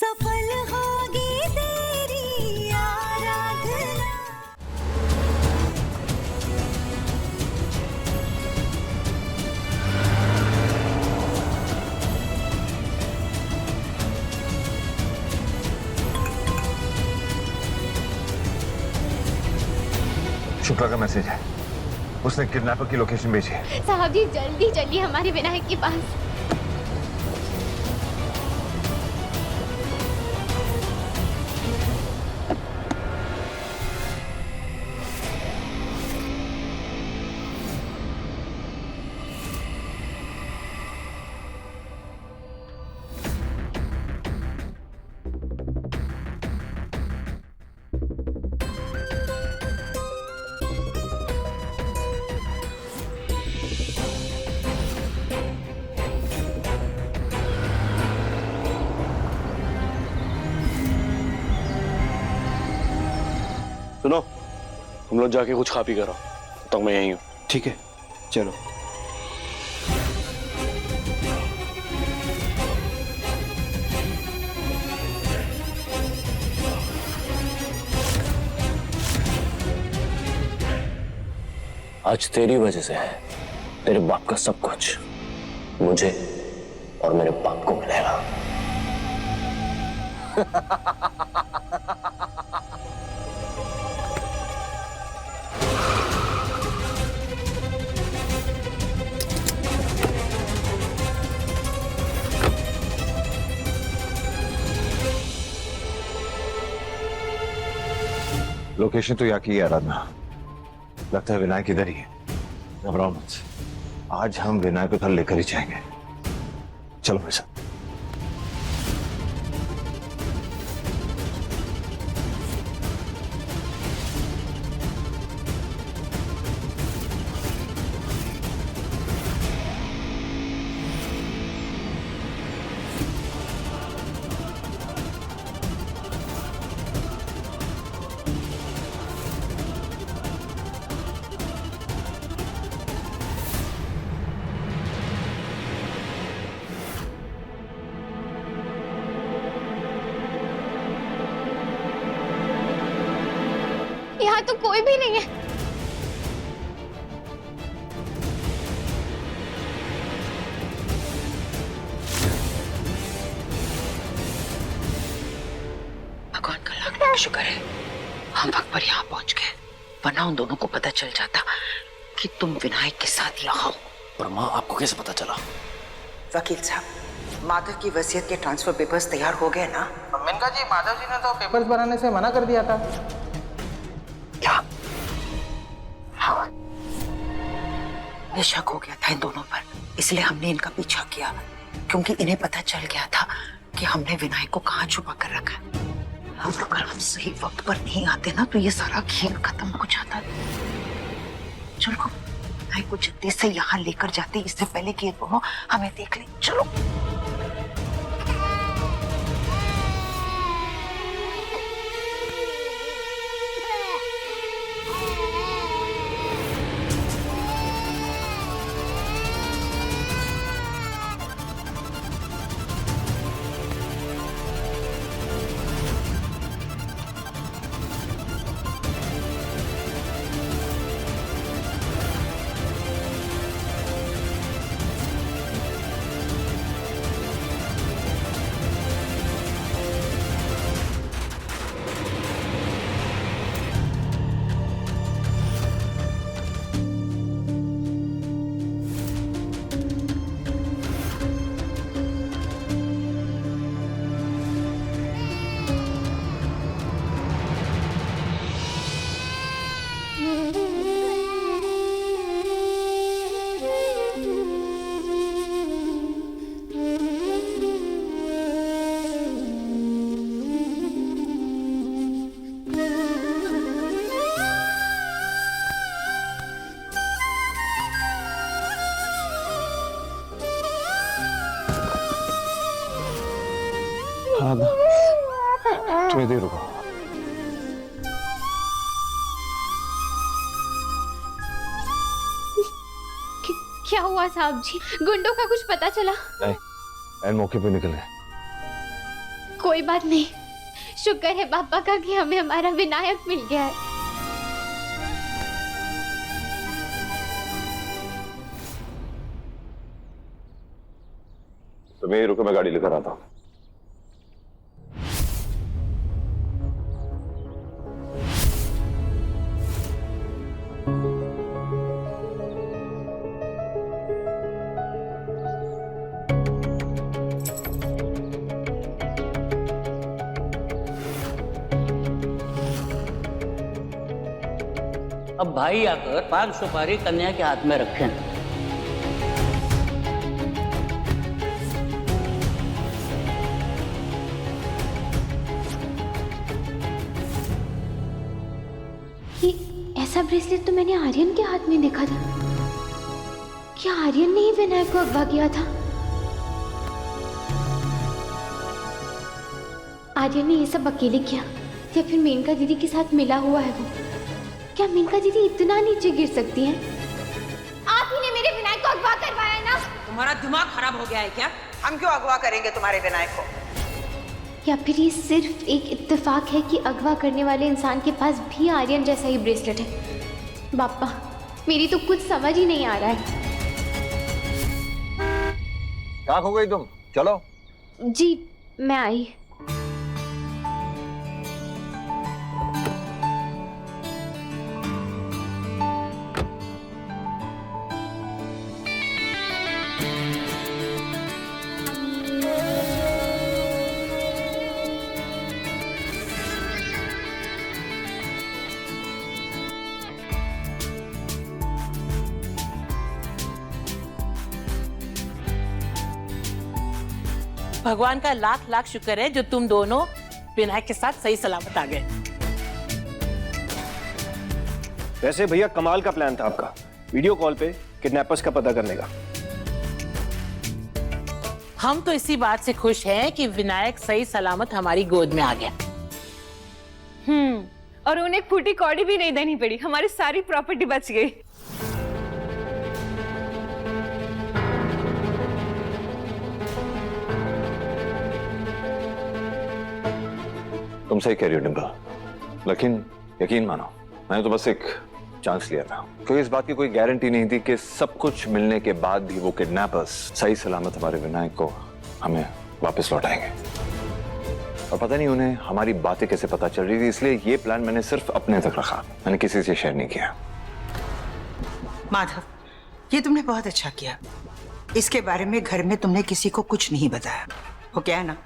सफल होगी तेरी आराधना। शुक्ला का मैसेज है, उसने किडनैपर की लोकेशन भेजी है। साहब जी जल्दी चलिए हमारे विनायक के पास। सुनो, तुम लोग जाके कुछ खा पी कर आओ, तो मैं यहीं हूँ। ठीक है, चलो। आज तेरी वजह से है, तेरे बाप का सब कुछ मुझे और मेरे बाप को मिलेगा। लोकेशन तो यहाँ की है आराधना, लगता है विनायक इधर ही है। घबराओ मत, आज हम विनायक को घर लेकर ही जाएंगे। चलो मेरे साथ। यहाँ तो कोई भी नहीं है। भगवान का लाख लाख शुक्र है हम वक्त पर यहाँ पहुंच गए, वरना उन दोनों को पता चल जाता कि तुम विनायक के साथ यहाँ हो। पर माँ, आपको कैसे पता चला? वकील साहब, माधव की वसीयत के ट्रांसफर पेपर्स तैयार हो गए ना? मेनका जी, माधव जी ने तो पेपर्स बनाने से मना कर दिया था। क्या? हाँ, मुझे शक हो गया था इन दोनों पर, इसलिए हमने इनका पीछा किया, क्योंकि इन्हें पता चल गया था कि हमने विनायक को कहाँ छुपा कर रखा है। अब अगर हम सही वक्त पर नहीं आते ना, तो ये सारा खेल खत्म हो जाता। चलो विनायक को जल्दी से यहाँ लेकर जाते, इससे पहले कि ये दोनों हमें देख ले। चलो। आराधना, तुम्हें देर रुको। क्या हुआ साहब जी? गुंडों का कुछ पता चला? नहीं, ऐन मौके पे निकल गए। कोई बात नहीं, शुक्र है पापा का कि हमें हमारा विनायक मिल गया है। तो मैं रुको, मैं गाड़ी लेकर आता हूँ। अब भाई आकर पान सुपारी कन्या के हाथ में रखें। ये ऐसा ब्रेसलेट तो मैंने आर्यन के हाथ में देखा था। क्या आर्यन ने ही विनायक को अगवा किया था? आर्यन ने ये सब अकेले किया या फिर मेनका दीदी के साथ मिला हुआ है वो? क्या मेनका दीदी इतना नीचे गिर सकती हैं? आप ही ने मेरे विनायक को अगवा करवाया ना? तुम्हारा दिमाग खराब हो गया है क्या? हम क्यों अगवा करेंगे तुम्हारे विनायक को? या फिर ये सिर्फ एक इत्तेफाक है कि अगवा करने वाले इंसान के पास भी आर्यन जैसा ही ब्रेसलेट है? बापा, मेरी तो कुछ समझ ही नहीं आ रहा है। कहाँ खो गई तुम? चलो। जी मैं आई। भगवान का लाख लाख शुक्र है जो तुम दोनों विनायक के साथ सही सलामत आ गए। वैसे भैया कमाल का प्लान था आपका, वीडियो कॉल पे किडनैपर्स का पता करने का। हम तो इसी बात से खुश हैं कि विनायक सही सलामत हमारी गोद में आ गया। और उन्हें एक फूटी कौड़ी भी नहीं देनी पड़ी, हमारी सारी प्रॉपर्टी बच गई। तुम सही कह रही हो डिम्पल, लेकिन यकीन मानो मैंने तो बस एक चांस लिया था, क्योंकि इस बात की कोई गारंटी नहीं थी कि सब कुछ मिलने के बाद भी वो किडनैपर्स सही सलामत हमारे विनायक को हमें वापस लौटाएंगे। और पता नहीं उन्हें हमारी बातें कैसे पता चल रही थी, इसलिए ये प्लान मैंने सिर्फ अपने तक रखा, मैंने किसी से शेयर नहीं किया। माधव, ये तुमने बहुत अच्छा किया। इसके बारे में घर में तुमने किसी को कुछ नहीं बताया। वो क्या है ना,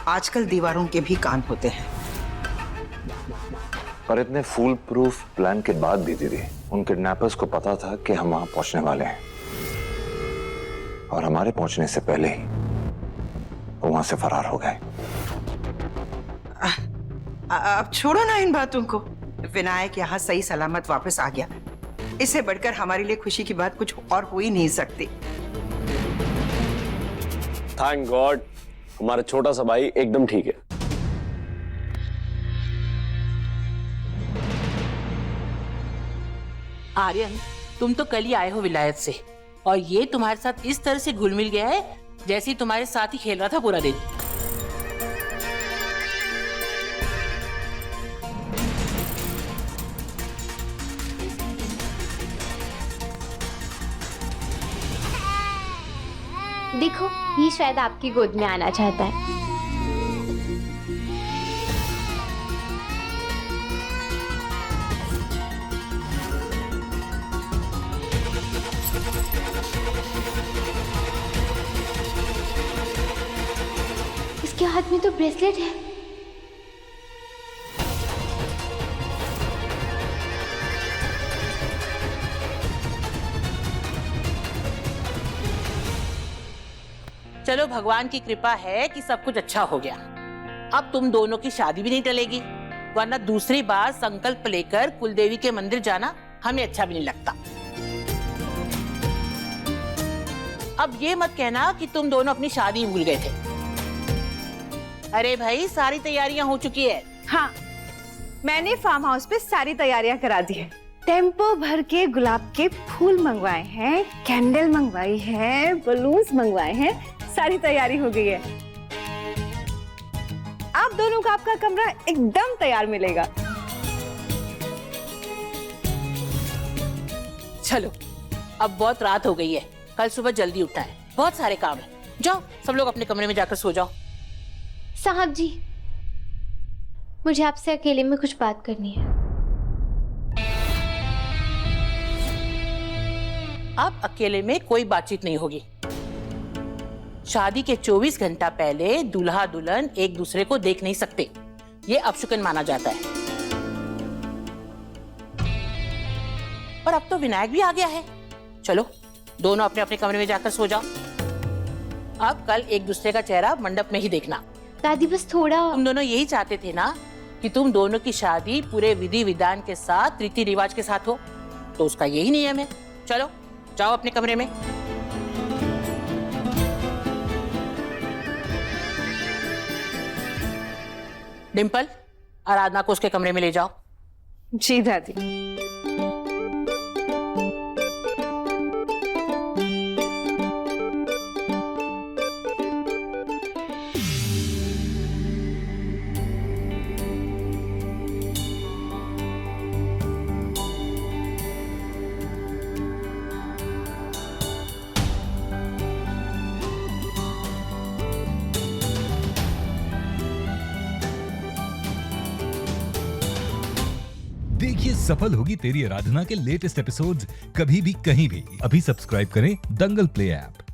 आजकल दीवारों के भी कान होते हैं। पर इतने फूल प्रूफ प्लान के बाद भी दीदी, उन किडनैपर्स को पता था कि हम वहां पहुंचने वाले हैं, और हमारे पहुंचने से पहले ही वो वहां से फरार हो गए। अब छोड़ो ना इन बातों को। विनायक यहाँ सही सलामत वापस आ गया, इससे बढ़कर हमारे लिए खुशी की बात कुछ और हो ही नहीं सकती। थैंक गॉड, हमारा छोटा सा भाई एकदम ठीक है। आर्यन, तुम तो कल ही आए हो विलायत से, और ये तुम्हारे साथ इस तरह से घुल मिल गया है जैसे ही तुम्हारे साथ ही खेल रहा था पूरा दिन। देखो, ये शायद आपकी गोद में आना चाहता है। इसके हाथ में तो ब्रेसलेट है। चलो, भगवान की कृपा है कि सब कुछ अच्छा हो गया। अब तुम दोनों की शादी भी नहीं टलेगी, वरना दूसरी बार संकल्प लेकर कुलदेवी के मंदिर जाना हमें अच्छा भी नहीं लगता। अब ये मत कहना कि तुम दोनों अपनी शादी भूल गए थे। अरे भाई, सारी तैयारियां हो चुकी है। हाँ, मैंने फार्म हाउस पे सारी तैयारियां करा दी है। टेम्पो भर के गुलाब के फूल मंगवाए हैं, कैंडल मंगवाई है, बलून्स मंगवाए हैं, सारी तैयारी हो गई है। आप दोनों का आपका कमरा एकदम तैयार मिलेगा। चलो अब बहुत रात हो गई है, कल सुबह जल्दी उठना है, बहुत सारे काम है। जाओ सब लोग अपने कमरे में जाकर सो जाओ। साहब जी, मुझे आपसे अकेले में कुछ बात करनी है। अब अकेले में कोई बातचीत नहीं होगी। शादी के 24 घंटा पहले दूल्हा दुल्हन एक दूसरे को देख नहीं सकते, ये अपशुकन माना जाता है। और अब तो विनायक भी आ गया है। चलो दोनों अपने अपने कमरे में जाकर सो जाओ। अब कल एक दूसरे का चेहरा मंडप में ही देखना। दादी बस थोड़ा। तुम दोनों यही चाहते थे ना कि तुम दोनों की शादी पूरे विधि विधान के साथ, रीति रिवाज के साथ हो, तो उसका यही नियम है। चलो जाओ अपने कमरे में। डिम्पल, आराधना को उसके कमरे में ले जाओ। जी दादी। देखिए सफल होगी तेरी आराधना के लेटेस्ट एपिसोड्स कभी भी कहीं भी। अभी सब्सक्राइब करें दंगल प्ले ऐप।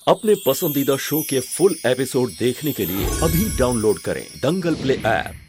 अपने पसंदीदा शो के फुल एपिसोड देखने के लिए अभी डाउनलोड करें दंगल प्ले ऐप।